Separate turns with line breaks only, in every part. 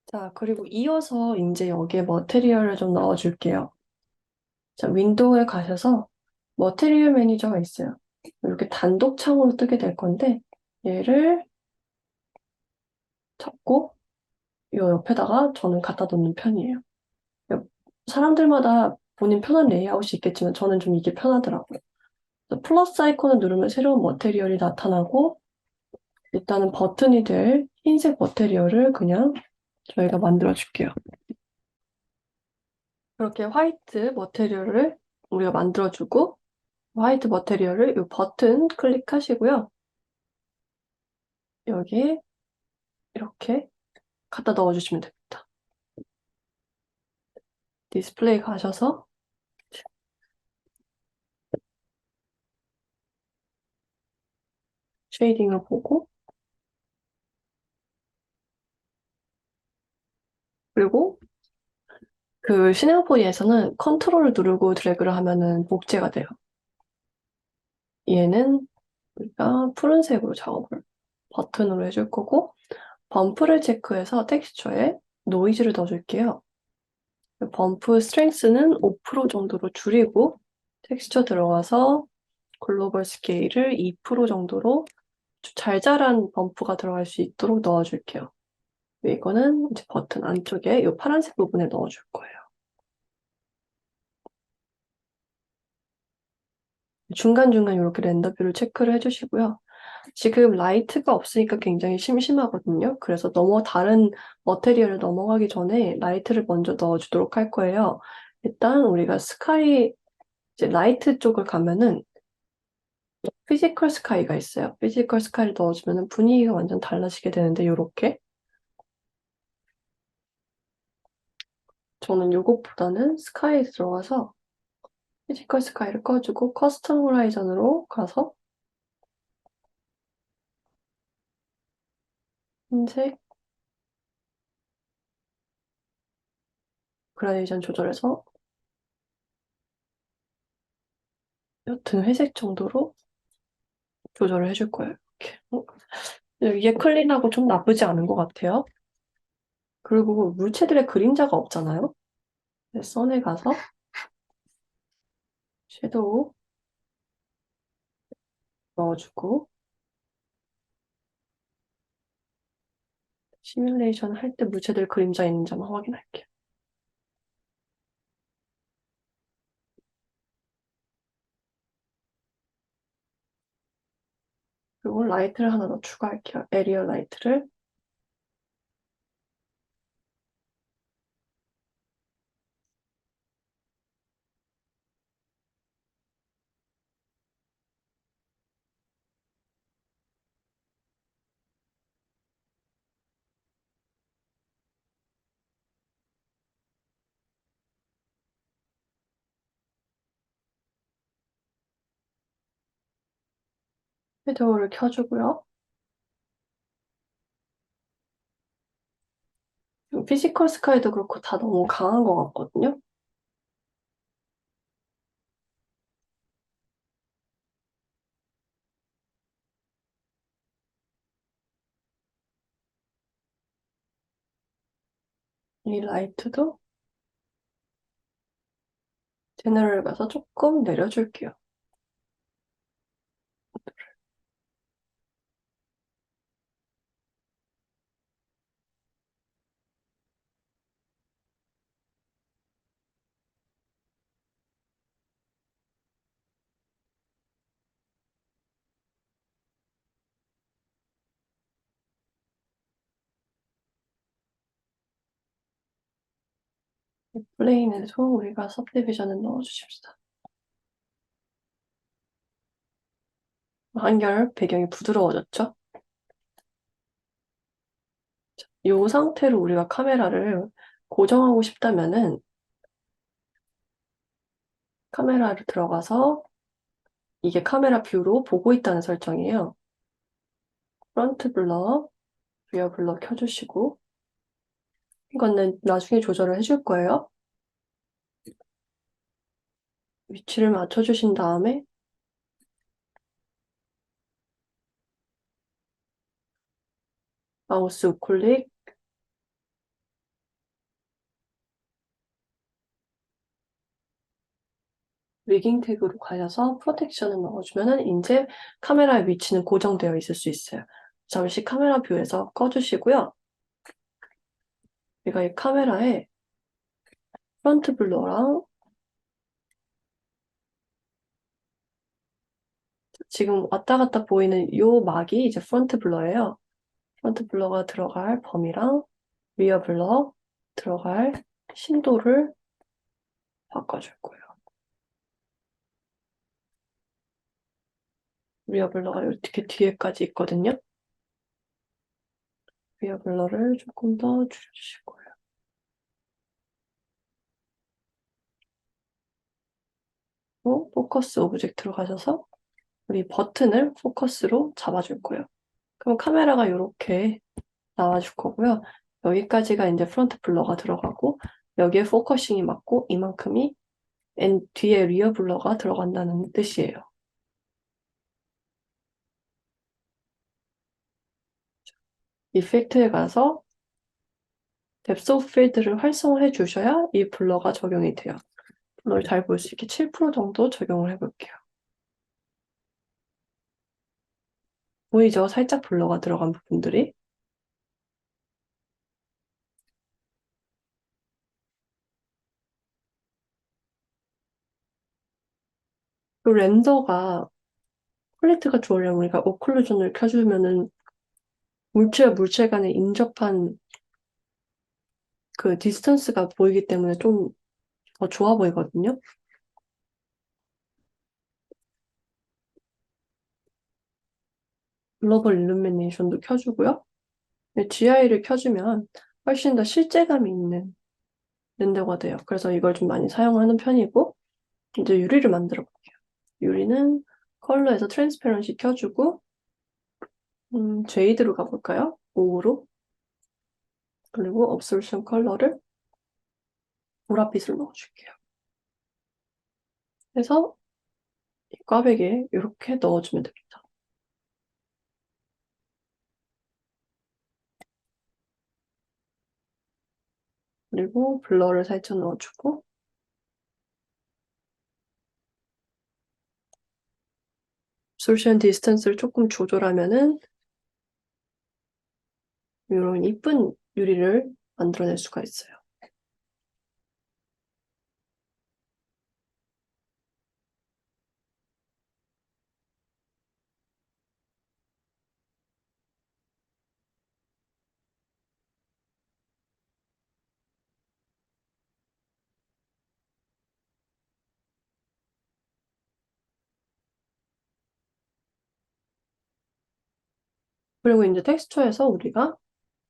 자, 그리고 이어서 이제 여기에 머테리얼을 좀 넣어줄게요. 자, 윈도우에 가셔서 머테리얼 매니저가 있어요. 이렇게 단독 창으로 뜨게 될 건데 얘를 잡고 이 옆에다가 저는 갖다 놓는 편이에요. 사람들마다 본인 편한 레이아웃이 있겠지만 저는 좀 이게 편하더라고요. 그래서 플러스 아이콘을 누르면 새로운 머테리얼이 나타나고 일단은 버튼이 될 흰색 머테리얼을 그냥 저희가 만들어 줄게요. 그렇게 화이트 머테리얼을 우리가 만들어주고 화이트 머테리얼을 이 버튼 클릭하시고요. 여기에 이렇게 갖다 넣어주시면 됩니다. 디스플레이 가셔서 쉐이딩을 보고 그리고 그 시네마포니에서는 컨트롤을 누르고 드래그를 하면은 복제가 돼요. 얘는 우리가 푸른색으로 작업을 버튼으로 해줄 거고 범프를 체크해서 텍스처에 노이즈를 넣어줄게요. 범프 스트렝스는 5% 정도로 줄이고 텍스처 들어가서 글로벌 스케일을 2% 정도로 잘 자란 범프가 들어갈 수 있도록 넣어줄게요. 이거는 이제 버튼 안쪽에 이 파란색 부분에 넣어줄 거예요. 중간중간 이렇게 렌더뷰를 체크를 해주시고요. 지금 라이트가 없으니까 굉장히 심심하거든요. 그래서 다른 머테리얼을 넘어가기 전에 라이트를 먼저 넣어주도록 할 거예요. 일단 우리가 스카이, 이제 라이트 쪽을 가면은 피지컬 스카이가 있어요. 피지컬 스카이를 넣어주면 분위기가 완전 달라지게 되는데 요렇게 저는 요것보다는 스카이에 들어가서 피지컬 스카이를 꺼주고 커스텀 호라이전으로 가서 흰색 그라데이션 조절해서 옅은 회색 정도로 조절을 해줄 거예요. 이렇게. 이게 클린하고 좀 나쁘지 않은 것 같아요. 그리고 물체들의 그림자가 없잖아요. 선에 가서 섀도우 넣어주고 시뮬레이션 할 때 물체들 그림자 있는지 한번 확인할게요. 그리고 라이트를 하나 더 추가할게요. 에리얼 라이트를. 섀도우를 켜주고요. 피지컬 스카이도 그렇고 다 너무 강한 것 같거든요. 이 라이트도 제너럴 가서 조금 내려줄게요. 플레인에서 우리가 सब디비전을 넣어주십시다. 한결 배경이 부드러워졌죠? 이 상태로 우리가 카메라를 고정하고 싶다면은 카메라를 들어가서 이게 카메라 뷰로 보고 있다는 설정이에요. 프론트 블러, 리어 블러 켜주시고 이거는 나중에 조절을 해줄 거예요. 위치를 맞춰주신 다음에 마우스 우클릭, 리깅 태그로 가셔서 프로텍션을 넣어주면은 이제 카메라의 위치는 고정되어 있을 수 있어요. 잠시 카메라 뷰에서 꺼주시고요. 우리가 이 카메라에 프론트 블러랑 지금 왔다 갔다 보이는 요 막이 이제 프론트 블러예요. 프론트 블러가 들어갈 범위랑 리어 블러 들어갈 심도를 바꿔줄 거예요. 리어 블러가 이렇게 뒤에까지 있거든요. 리어 블러를 조금 더 줄여주실 거예요. 또 포커스 오브젝트로 가셔서 우리 버튼을 포커스로 잡아줄 거예요. 그럼 카메라가 이렇게 나와줄 거고요. 여기까지가 이제 프론트 블러가 들어가고 여기에 포커싱이 맞고 이만큼이 뒤에 리어 블러가 들어간다는 뜻이에요. 이펙트에 가서 뎁스 오브 필드를 활성화해 주셔야 이 블러가 적용이 돼요. 블러를 잘 볼 수 있게 7% 정도 적용을 해볼게요. 보이죠? 살짝 블러가 들어간 부분들이. 그 렌더가 퀄리티가 좋으려면 우리가 오클루전을 켜주면은 물체와 물체 간에 인접한 그 디스턴스가 보이기 때문에 좀 더 좋아 보이거든요. 글로벌 일루미네이션도 켜주고요. GI를 켜주면 훨씬 더 실제감이 있는 렌더가 돼요. 그래서 이걸 좀 많이 사용하는 편이고 이제 유리를 만들어 볼게요. 유리는 컬러에서 트랜스페런시 켜주고 제이드로 가볼까요? 5로 그리고 업솔션 컬러를 보랏빛을 넣어줄게요. 그래서 이 꽈배기에 이렇게 넣어주면 됩니다. 그리고 블러를 살짝 넣어주고 솔션 디스턴스를 조금 조절하면은 이런 이쁜 유리를 만들어낼 수가 있어요. 그리고 이제 텍스처에서 우리가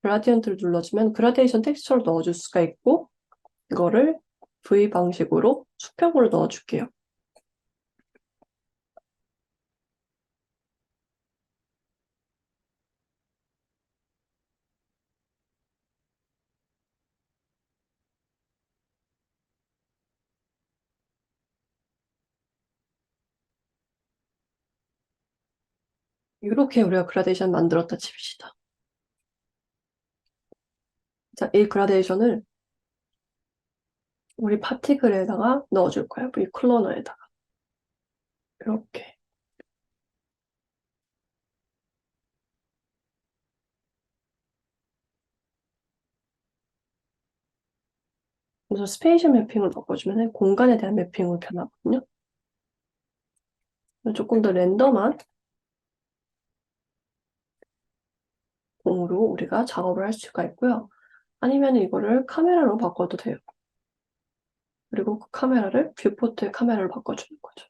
그라디언트를 눌러주면 그라데이션 텍스처를 넣어줄 수가 있고 이거를 V 방식으로 수평으로 넣어줄게요. 이렇게 우리가 그라데이션 만들었다 칩시다. 자, 이 그라데이션을 우리 파티클에다가 넣어줄 거예요. 이 클로너에다가. 이렇게. 그래서 스페이셜 매핑을 바꿔주면 공간에 대한 매핑으로 변하거든요. 조금 더 랜덤한 공으로 우리가 작업을 할 수가 있고요. 아니면 이거를 카메라로 바꿔도 돼요. 그리고 그 카메라를 뷰포트의 카메라로 바꿔주는 거죠.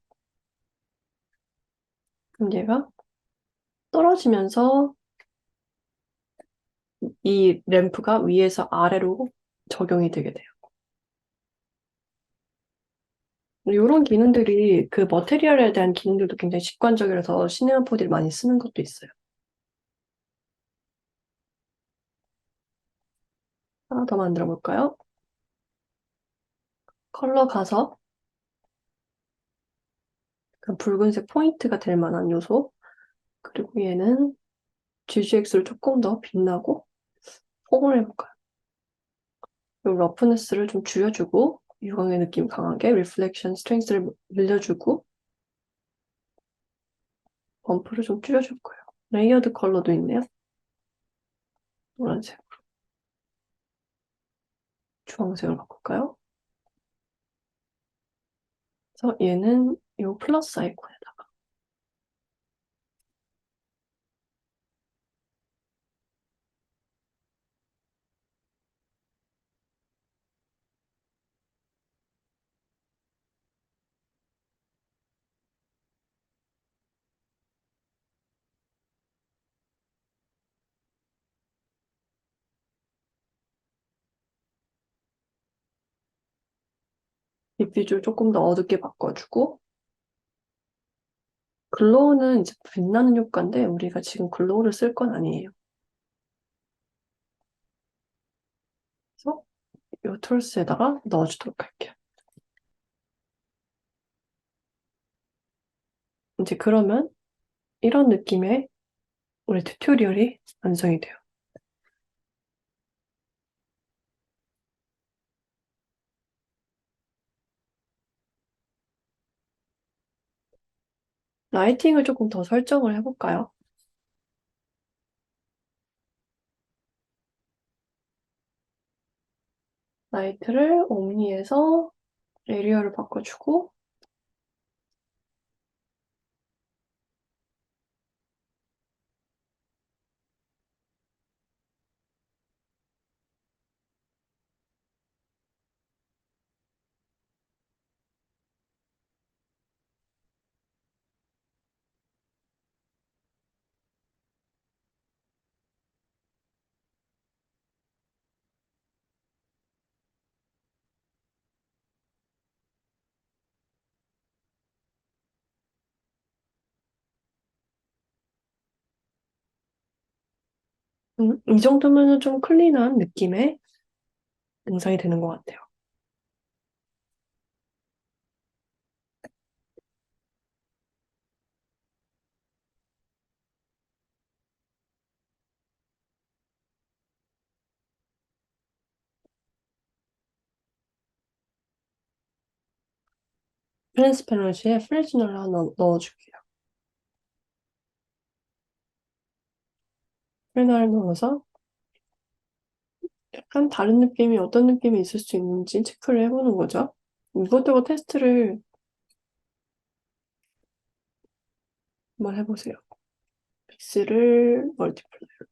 그럼 얘가 떨어지면서 이 램프가 위에서 아래로 적용이 되게 돼요. 이런 기능들이 그 머테리얼에 대한 기능들도 굉장히 직관적이라서 시네마 4D를 많이 쓰는 것도 있어요. 하나 더 만들어 볼까요? 컬러 가서 그 붉은색 포인트가 될 만한 요소 그리고 얘는 GGX를 조금 더 빛나고 폼을 해볼까요? 이 러프네스를 좀 줄여주고 유광의 느낌 강하게 리플렉션 스트렝스를 늘려주고 범프를 좀 줄여줄 거예요. 레이어드 컬러도 있네요. 노란색, 주황색으로 바꿀까요? 그래서 얘는 이 플러스 아이콘에다가 디퓨저 조금 더 어둡게 바꿔주고 글로우는 이제 빛나는 효과인데 우리가 지금 글로우를 쓸 건 아니에요. 그래서 이 툴스에다가 넣어주도록 할게요. 이제 그러면 이런 느낌의 우리 튜토리얼이 완성이 돼요. 라이팅을 조금 더 설정을 해볼까요? 라이트를 옴니에서 에리어를 바꿔주고 이 정도면 좀 클린한 느낌의 영상이 되는 것 같아요. 트랜스페런시에 프레즈너를 하나 넣어줄게요. 프레즈너를 넣어서 약간 다른 느낌이 어떤 느낌이 있을 수 있는지 체크를 해보는 거죠. 이것저것 테스트를 한번 해보세요. 픽스를 멀티플라이.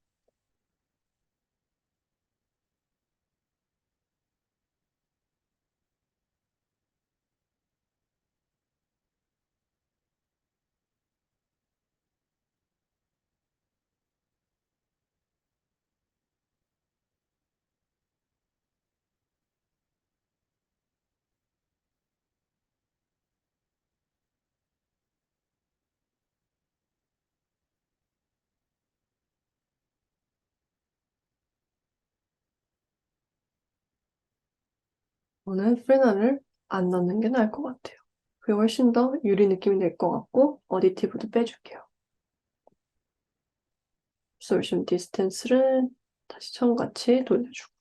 저는 프레너를 안 넣는 게 나을 것 같아요. 그게 훨씬 더 유리 느낌이 낼 것 같고 어디티브도 빼줄게요. 솔루션 디스턴스를 다시 처음같이 돌려주고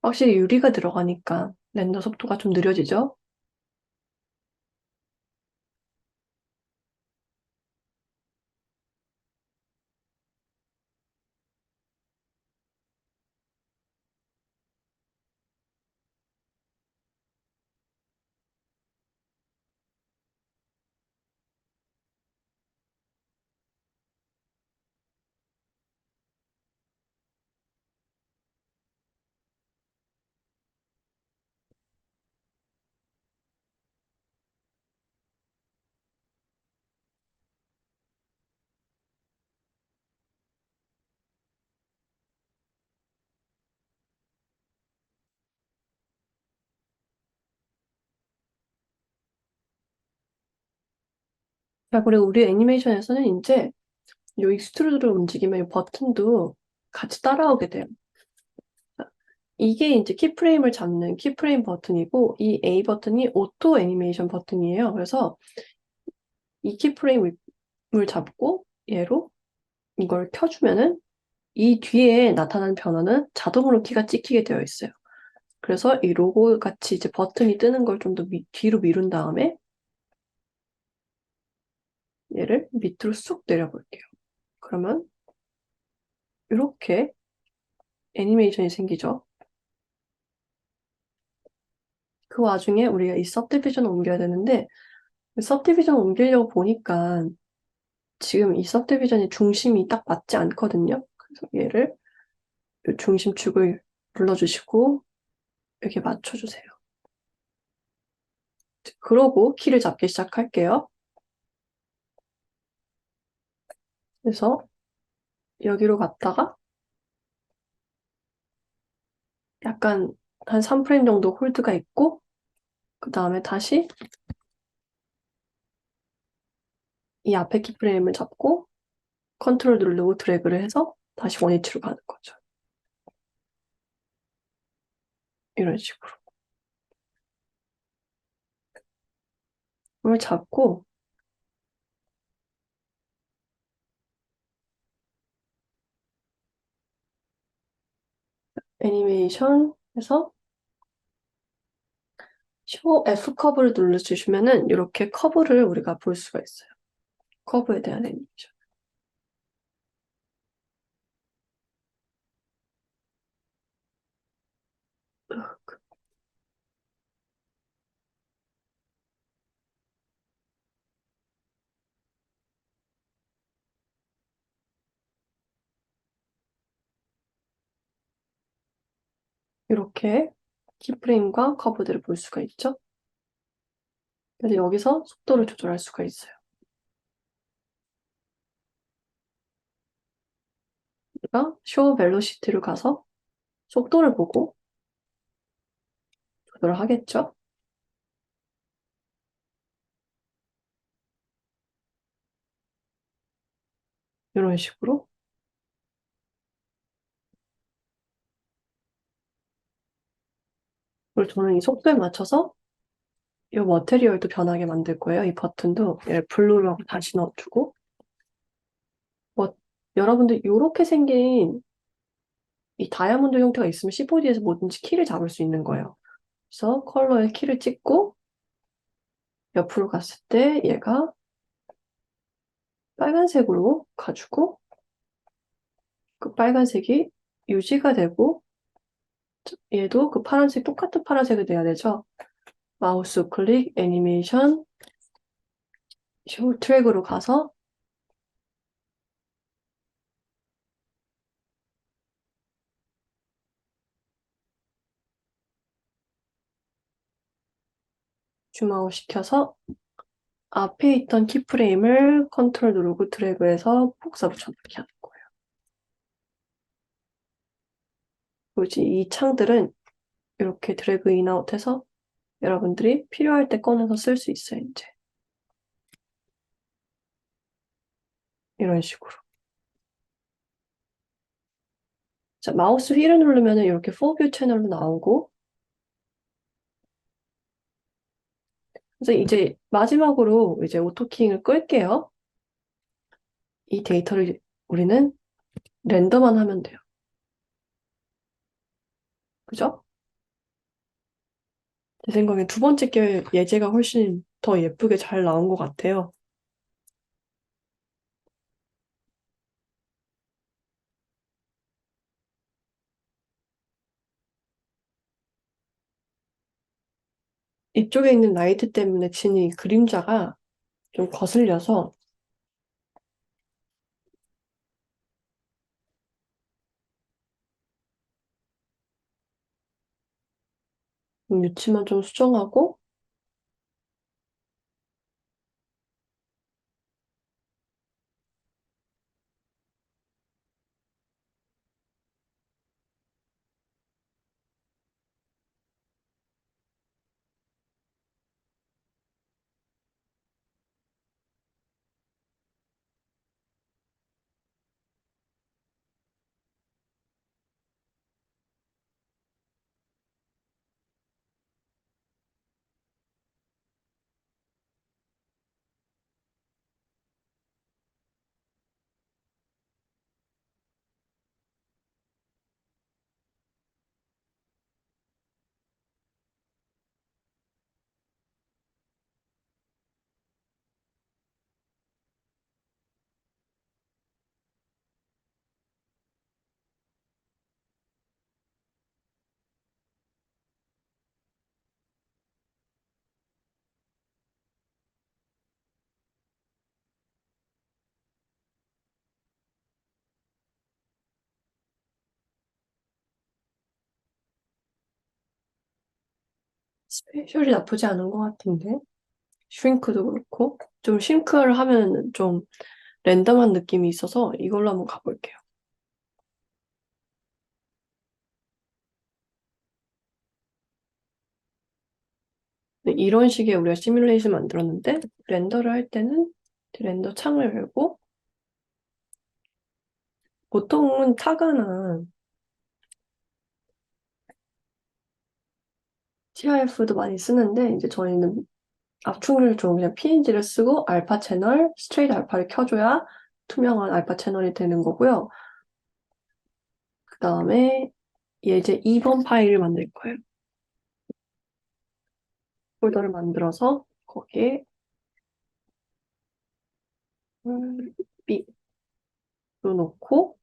확실히 유리가 들어가니까 렌더 속도가 좀 느려지죠? 자, 그리고 우리 애니메이션에서는 이제 이 익스트루드를 움직이면 이 버튼도 같이 따라오게 돼요. 이게 이제 키프레임을 잡는 키프레임 버튼이고, 이 A 버튼이 오토 애니메이션 버튼이에요. 그래서 이 키프레임을 잡고 얘로 이걸 켜주면은 이 뒤에 나타나는 변화는 자동으로 키가 찍히게 되어 있어요. 그래서 이 로고 같이 이제 버튼이 뜨는 걸 좀 더 뒤로 미룬 다음에 얘를 밑으로 쑥 내려볼게요. 그러면 이렇게 애니메이션이 생기죠. 그 와중에 우리가 이 서브디비전을 옮겨야 되는데, 서브디비전을 옮기려고 보니까 지금 이 서브디비전의 중심이 딱 맞지 않거든요. 그래서 얘를 이 중심축을 눌러주시고 이렇게 맞춰주세요. 그러고 키를 잡기 시작할게요. 그래서 여기로 갔다가 약간 한 3프레임 정도 홀드가 있고, 그 다음에 다시 이 앞에 키프레임을 잡고 컨트롤 누르고 드래그를 해서 다시 원위치로 가는 거죠. 이런 식으로. 이걸 잡고 애니메이션 해서 쇼 F 커브를 눌러주시면은 이렇게 커브를 우리가 볼 수가 있어요. 커브에 대한 애니메이션. 이렇게 키프레임과 커브들을 볼 수가 있죠. 그래서 여기서 속도를 조절할 수가 있어요. 우리가 쇼 벨로시티로 가서 속도를 보고 조절을 하겠죠. 이런 식으로. 그리고 저는 이 속도에 맞춰서 이 머테리얼도 변하게 만들 거예요. 이 버튼도 얘를 블루로 하고 다시 넣어주고, 뭐 여러분들 이렇게 생긴 이 다이아몬드 형태가 있으면 C4D에서 뭐든지 키를 잡을 수 있는 거예요. 그래서 컬러에 키를 찍고 옆으로 갔을 때 얘가 빨간색으로 가지고 그 빨간색이 유지가 되고, 얘도 그 파란색 똑같은 파란색이 돼야 되죠. 마우스 클릭 애니메이션 쇼 트랙으로 가서 줌아웃 시켜서 앞에 있던 키프레임을 컨트롤 누르고 드래그해서 복사 붙여넣기 하는 거예요. 그리고 이 창들은 이렇게 드래그 인아웃해서 여러분들이 필요할 때 꺼내서 쓸 수 있어요, 이제. 이런 식으로. 자, 마우스 휠을 누르면 이렇게 4뷰 채널로 나오고, 그래서 이제 마지막으로 이제 오토킹을 끌게요. 이 데이터를 우리는 렌더만 하면 돼요. 그죠? 제 생각엔 두 번째 게 예제가 훨씬 더 예쁘게 잘 나온 것 같아요. 이쪽에 있는 라이트 때문에 진이 그림자가 좀 거슬려서 위치만 좀 수정하고, 스페셜이 나쁘지 않은 것 같은데. 슈링크도 그렇고. 좀 싱크를 하면 좀 랜덤한 느낌이 있어서 이걸로 한번 가볼게요. 네, 이런 식의 우리가 시뮬레이션 만들었는데 렌더를 할 때는 렌더 창을 열고 보통은 타가나 TIF도 많이 쓰는데 이제 저희는 압축률 좋은 그냥 PNG를 쓰고 알파 채널, 스트레이트 알파를 켜줘야 투명한 알파 채널이 되는 거고요. 그 다음에 이제 2번 파일을 만들 거예요. 폴더를 만들어서 거기에 B로 놓고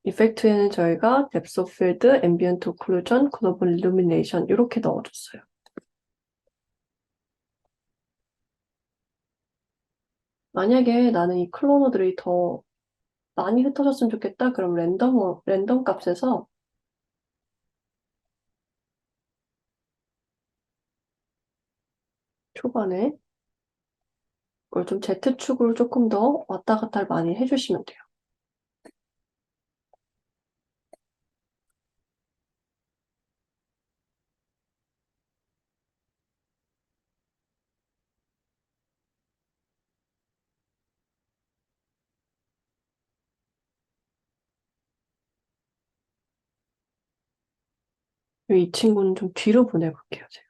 이펙트에는 저희가 depth of field, ambient occlusion, global illumination 이렇게 넣어줬어요. 만약에 나는 이 클로너들이 더 많이 흩어졌으면 좋겠다. 그럼 랜덤 값에서 초반에 그걸 좀 Z축으로 조금 더 왔다 갔다 많이 해주시면 돼요. 이 친구는 좀 뒤로 보내볼게요, 제가.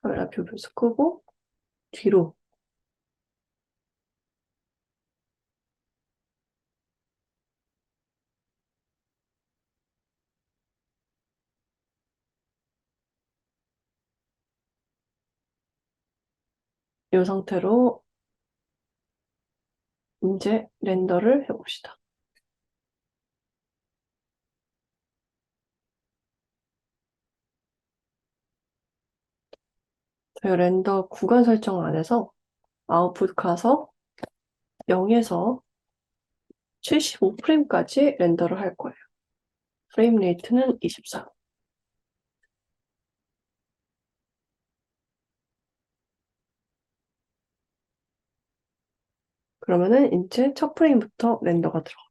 카메라 뷰 계속 끄고 뒤로. 이 상태로 이제 렌더를 해봅시다. 저희 렌더 구간 설정 안에서 아웃풋 가서 0에서 75프레임까지 렌더를 할 거예요. 프레임 레이트는 24. 그러면은 이제 첫 프레임부터 렌더가 들어가요.